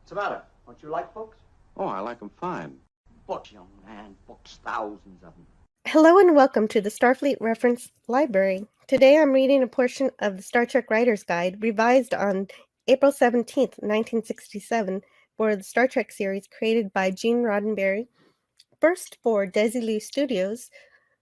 What's the matter? Don't you like books? Oh, I like them fine. Books, young man. Books, thousands of them. Hello and welcome to the Starfleet Reference Library. Today I'm reading a portion of the Star Trek Writer's Guide, revised on April 17th, 1967, for the Star Trek series created by Gene Roddenberry, first for Desilu Studios,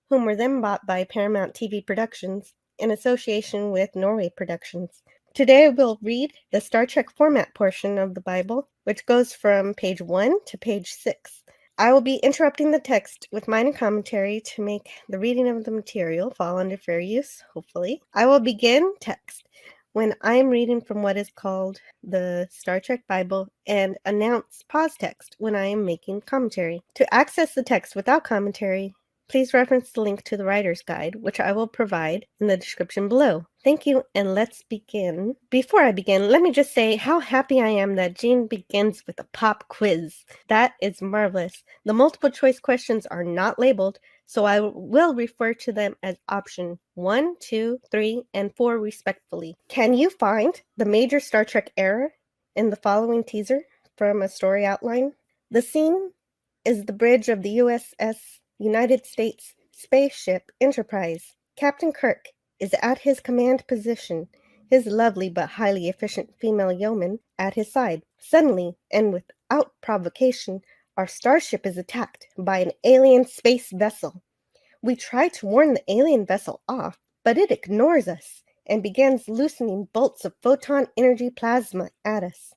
whom were then bought by Paramount TV Productions, in association with Norway Productions. Today we'll read the Star Trek format portion of the Bible, which goes from page 1 to page 6. I will be interrupting the text with minor commentary to make the reading of the material fall under fair use, hopefully. I will begin text when I am reading from what is called the Star Trek Bible and announce pause text when I am making commentary. To access the text without commentary, please reference the link to the Writer's Guide, which I will provide in the description below. Thank you, and let's begin. Before I begin, let me just say how happy I am that Gene begins with a pop quiz. That is marvelous. The multiple choice questions are not labeled, so I will refer to them as option 1, 2, 3, and 4 respectfully. Can you find the major Star Trek error in the following teaser from a story outline? The scene is the bridge of the USS United States spaceship Enterprise. Captain Kirk is at his command position, his lovely but highly efficient female yeoman at his side. Suddenly, and without provocation, our starship is attacked by an alien space vessel. We try to warn the alien vessel off, but it ignores us and begins loosening bolts of photon energy plasma at us.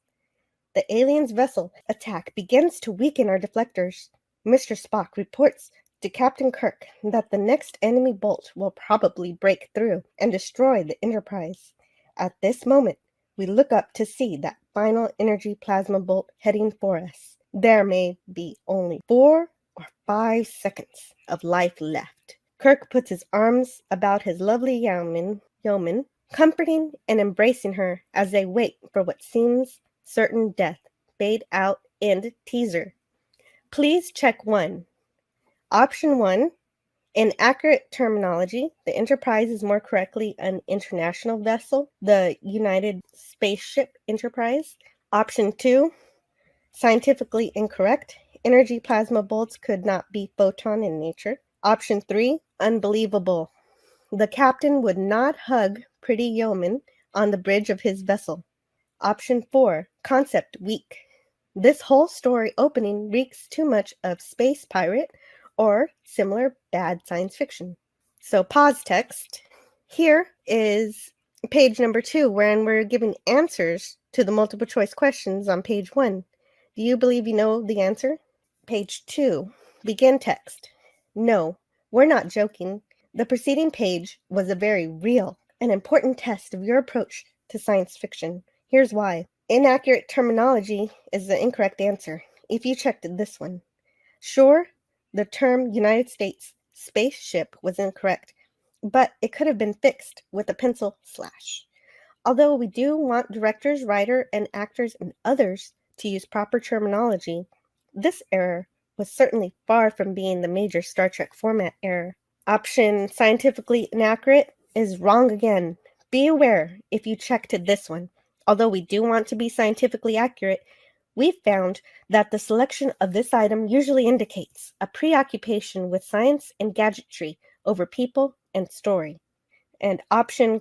The alien's vessel attack begins to weaken our deflectors. Mr. Spock reports to Captain Kirk that the next enemy bolt will probably break through and destroy the Enterprise. At this moment, we look up to see that final energy plasma bolt heading for us. There may be only 4 or 5 seconds of life left. Kirk puts his arms about his lovely yeoman, comforting and embracing her as they wait for what seems certain death. Fade out. End teaser. Please check 1. Option 1. In accurate terminology, the Enterprise is more correctly an international vessel, the United Spaceship Enterprise. Option 2. Scientifically incorrect. Energy plasma bolts could not be photon in nature. Option 3. Unbelievable. The captain would not hug pretty yeoman on the bridge of his vessel. Option 4. Concept weak. This whole story opening reeks too much of space pirate or similar bad science fiction. So pause text. Here is page number 2, wherein we're giving answers to the multiple choice questions on page 1. Do you believe you know the answer? Page 2. Begin text. No, we're not joking. The preceding page was a very real and important test of your approach to science fiction. Here's why. Inaccurate terminology is the incorrect answer, if you checked this one. Sure, the term United States spaceship was incorrect, but it could have been fixed with a pencil slash. Although we do want directors, writer, and actors and others to use proper terminology, this error was certainly far from being the major Star Trek format error. Option scientifically inaccurate is wrong again. Be aware if you checked this one. Although we do want to be scientifically accurate, we found that the selection of this item usually indicates a preoccupation with science and gadgetry over people and story. And option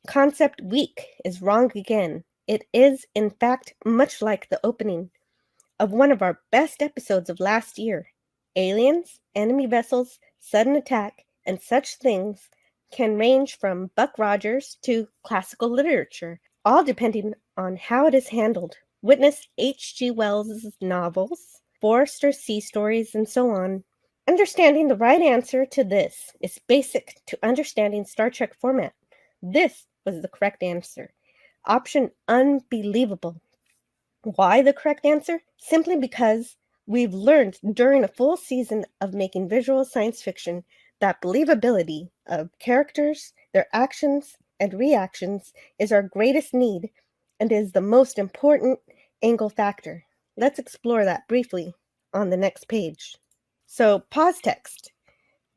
concept weak is wrong again. It is, in fact, much like the opening of one of our best episodes of last year. Aliens, enemy vessels, sudden attack, and such things can range from Buck Rogers to classical literature, all depending on how it is handled. Witness H.G. Wells' novels, Forrester's sea stories, and so on. Understanding the right answer to this is basic to understanding Star Trek format. This was the correct answer. Option unbelievable. Why the correct answer? Simply because we've learned during a full season of making visual science fiction that believability of characters, their actions, and reactions is our greatest need and is the most important angle factor. Let's explore that briefly on the next page. So, pause text.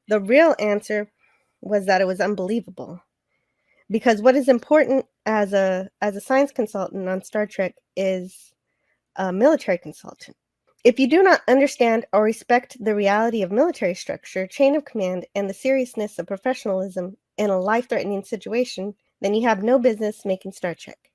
The real answer was that it was unbelievable. Because what is important as a science consultant on Star Trek is a military consultant. If you do not understand or respect the reality of military structure, chain of command, and the seriousness of professionalism in a life-threatening situation, then you have no business making Star Trek.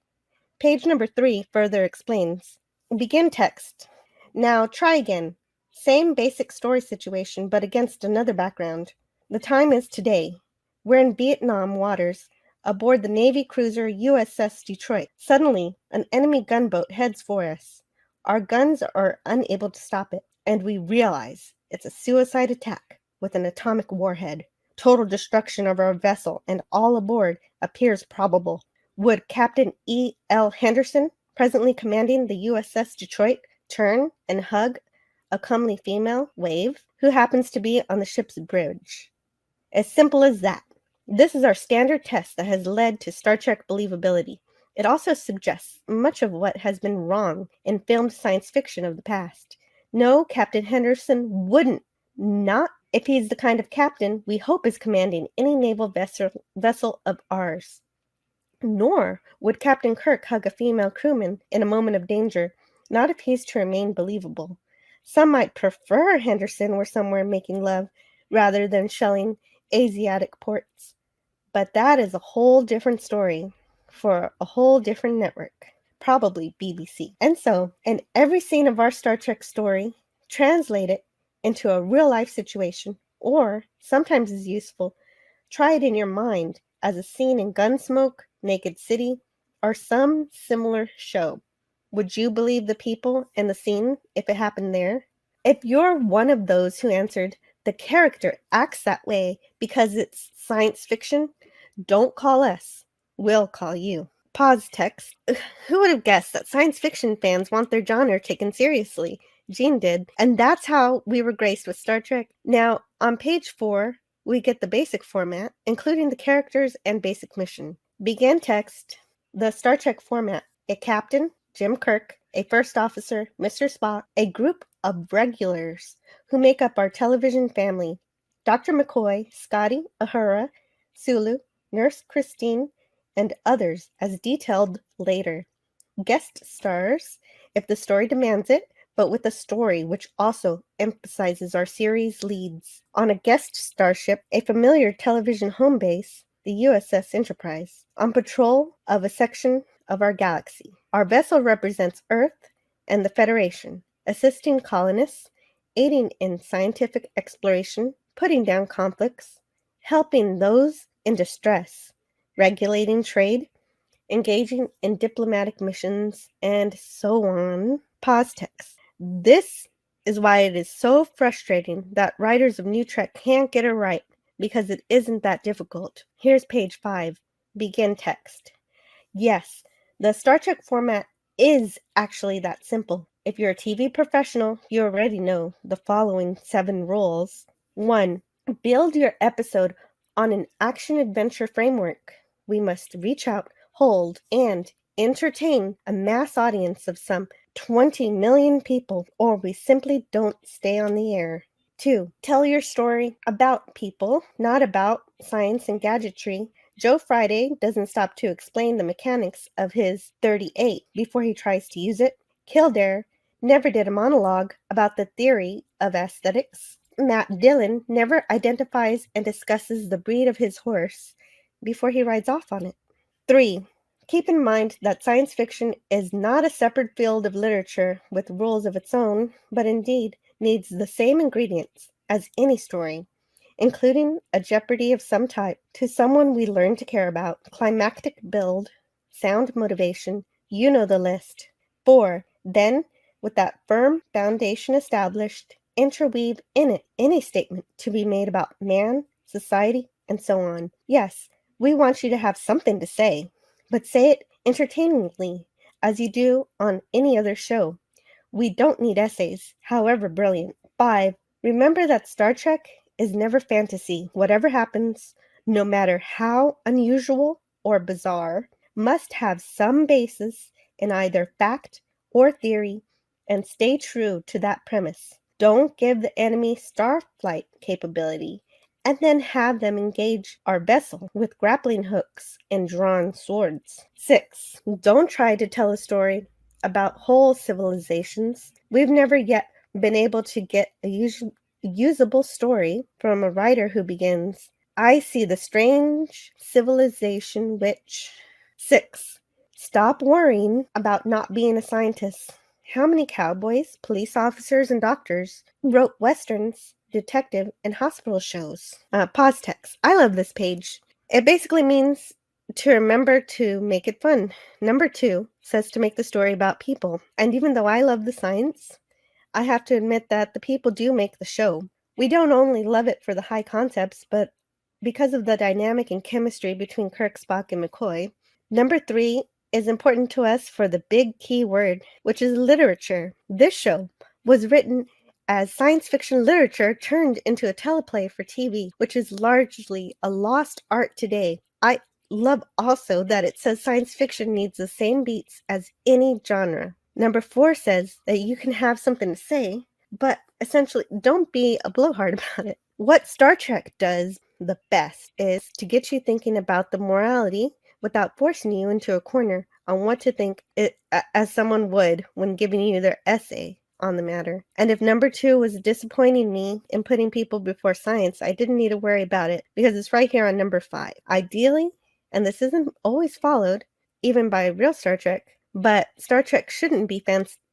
Page number 3 further explains. Begin text. Now try again. Same basic story situation, but against another background. The time is today. We're in Vietnam waters, aboard the Navy cruiser USS Detroit. Suddenly, an enemy gunboat heads for us. Our guns are unable to stop it, and we realize it's a suicide attack with an atomic warhead. Total destruction of our vessel and all aboard appears probable. Would Captain E. L. Henderson, presently commanding the USS Detroit, turn and hug a comely female, wave, who happens to be on the ship's bridge? As simple as that. This is our standard test that has led to Star Trek believability. It also suggests much of what has been wrong in filmed science fiction of the past. No, Captain Henderson wouldn't. Not if he's the kind of captain we hope is commanding any naval vessel of ours. Nor would Captain Kirk hug a female crewman in a moment of danger, not if he's to remain believable. Some might prefer Henderson were somewhere making love rather than shelling Asiatic ports. But that is a whole different story for a whole different network, probably BBC. And so, in every scene of our Star Trek story, translate it into a real-life situation, or, sometimes is useful, try it in your mind as a scene in Gunsmoke, Naked City, or some similar show. Would you believe the people in the scene if it happened there? If you're one of those who answered, the character acts that way because it's science fiction, don't call us. We'll call you. Pause text. Who would have guessed that science fiction fans want their genre taken seriously? Gene did, and that's how we were graced with Star Trek. Now, on page 4, we get the basic format, including the characters and basic mission. Begin text. The Star Trek format. A captain, Jim Kirk, a first officer, Mr. Spock, a group of regulars who make up our television family. Dr. McCoy, Scotty, Uhura, Sulu, Nurse Christine, and others as detailed later. Guest stars, if the story demands it, but with a story which also emphasizes our series leads. On a guest starship, a familiar television home base, the USS Enterprise, on patrol of a section of our galaxy. Our vessel represents Earth and the Federation, assisting colonists, aiding in scientific exploration, putting down conflicts, helping those in distress, regulating trade, engaging in diplomatic missions, and so on. Pause text. This is why it is so frustrating that writers of New Trek can't get it right, because it isn't that difficult. Here's page 5. Begin text. Yes, the Star Trek format is actually that simple. If you're a TV professional, you already know the following 7 rules. 1. Build your episode on an action-adventure framework. We must reach out, hold, and entertain a mass audience of some 20 million people, or we simply don't stay on the air. 2. Tell your story about people, not about science and gadgetry. Joe Friday doesn't stop to explain the mechanics of his 38 before he tries to use it. Kildare never did a monologue about the theory of aesthetics. Matt Dillon never identifies and discusses the breed of his horse before he rides off on it. 3. Keep in mind that science fiction is not a separate field of literature with rules of its own, but indeed needs the same ingredients as any story, including a jeopardy of some type to someone we learn to care about, climactic build, sound motivation, you know the list. 4. Then, with that firm foundation established, interweave in it any statement to be made about man, society, and so on. Yes, we want you to have something to say, but say it entertainingly, as you do on any other show. We don't need essays, however brilliant. 5. Remember that Star Trek is never fantasy. Whatever happens, no matter how unusual or bizarre, must have some basis in either fact or theory, and stay true to that premise. Don't give the enemy starflight capability and then have them engage our vessel with grappling hooks and drawn swords. 6. Don't try to tell a story about whole civilizations, we've never yet been able to get a usable story from a writer who begins, I see the strange civilization which... 6. Stop worrying about not being a scientist. How many cowboys, police officers, and doctors wrote westerns, detective, and hospital shows? Pause text. I love this page. It basically means to remember to make it fun. Number 2 says to make the story about people. And even though I love the science, I have to admit that the people do make the show. We don't only love it for the high concepts, but because of the dynamic and chemistry between Kirk, Spock, and McCoy. Number 3 is important to us for the big key word, which is literature. This show was written as science fiction literature turned into a teleplay for TV, which is largely a lost art today. I love also that it says science fiction needs the same beats as any genre. Number 4 says that you can have something to say, but essentially don't be a blowhard about it. What Star Trek does the best is to get you thinking about the morality without forcing you into a corner on what to think as someone would when giving you their essay on the matter. And if number 2 was disappointing me in putting people before science, I didn't need to worry about it because it's right here on number 5. Ideally, and this isn't always followed, even by real Star Trek, but Star Trek shouldn't be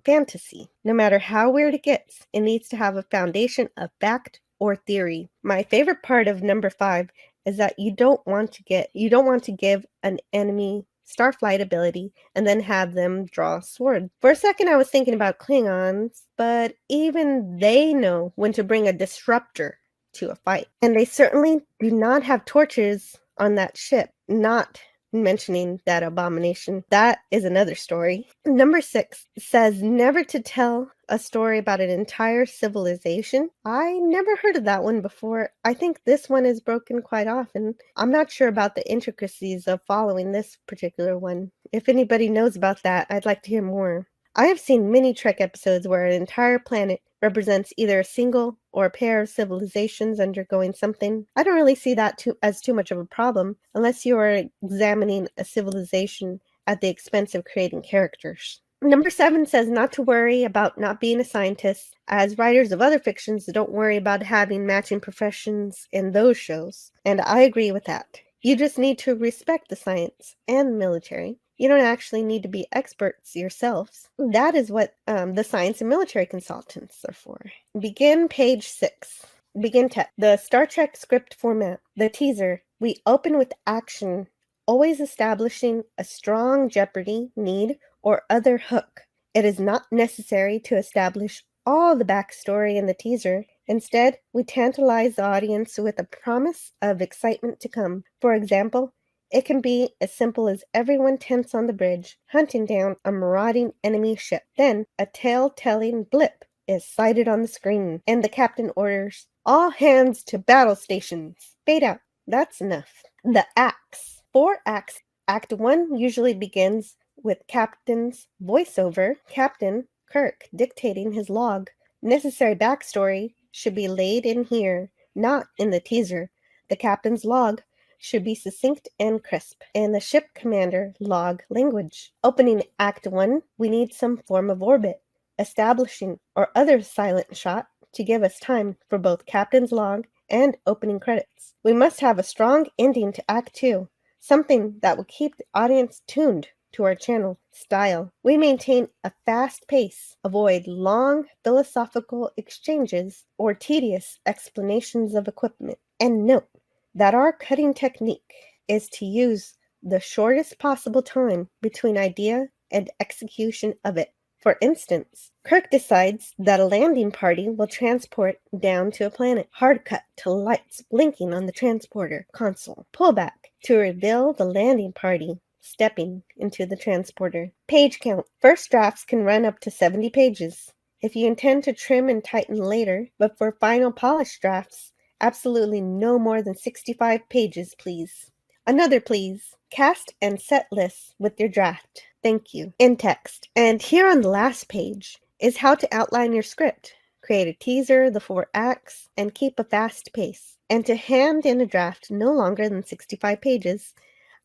fantasy. No matter how weird it gets, it needs to have a foundation of fact or theory. My favorite part of number 5 is that you don't want to give an enemy starflight ability and then have them draw a sword. For a second I was thinking about Klingons, but even they know when to bring a disruptor to a fight. And they certainly do not have torches on that ship, not mentioning that abomination. That is another story. Number 6 says never to tell a story about an entire civilization. I never heard of that one before. I think this one is broken quite often. I'm not sure about the intricacies of following this particular one. If anybody knows about that, I'd like to hear more. I have seen many Trek episodes where an entire planet represents either a single or a pair of civilizations undergoing something. I don't really see that as too much of a problem unless you are examining a civilization at the expense of creating characters. Number 7 says not to worry about not being a scientist, as writers of other fictions don't worry about having matching professions in those shows. And I agree with that. You just need to respect the science and the military. You don't actually need to be experts yourselves. That is what the science and military consultants are for. Begin page 6. Begin text. The Star Trek script format. The teaser. We open with action, always establishing a strong jeopardy, need, or other hook. It is not necessary to establish all the backstory in the teaser. Instead, we tantalize the audience with a promise of excitement to come. For example, it can be as simple as everyone tense on the bridge, hunting down a marauding enemy ship. Then, a tale-telling blip is sighted on the screen, and the captain orders, all hands to battle stations. Fade out. That's enough. The acts. 4 acts. Act 1 usually begins with Captain's voiceover, Captain Kirk dictating his log. Necessary backstory should be laid in here, not in the teaser. The captain's log should be succinct and crisp, and the ship commander log language. Opening Act 1, we need some form of orbit, establishing or other silent shot to give us time for both captain's log and opening credits. We must have a strong ending to Act 2, something that will keep the audience tuned to our channel. Style. We maintain a fast pace, avoid long philosophical exchanges or tedious explanations of equipment, and note that our cutting technique is to use the shortest possible time between idea and execution of it. For instance, Kirk decides that a landing party will transport down to a planet. Hard cut to lights blinking on the transporter console. Pullback to reveal the landing party stepping into the transporter. Page count. First drafts can run up to 70 pages. If you intend to trim and tighten later, but for final polished drafts, absolutely no more than 65 pages, please. Another please. Cast and set lists with your draft. Thank you. In text. And here on the last page is how to outline your script. Create a teaser, the 4 acts, and keep a fast pace. And to hand in a draft no longer than 65 pages.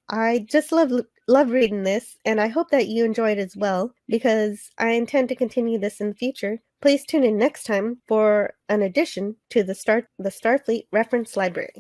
I just love love reading this, and I hope that you enjoyed as well, because I intend to continue this in the future. Please tune in next time for an addition to the Starfleet Reference Library.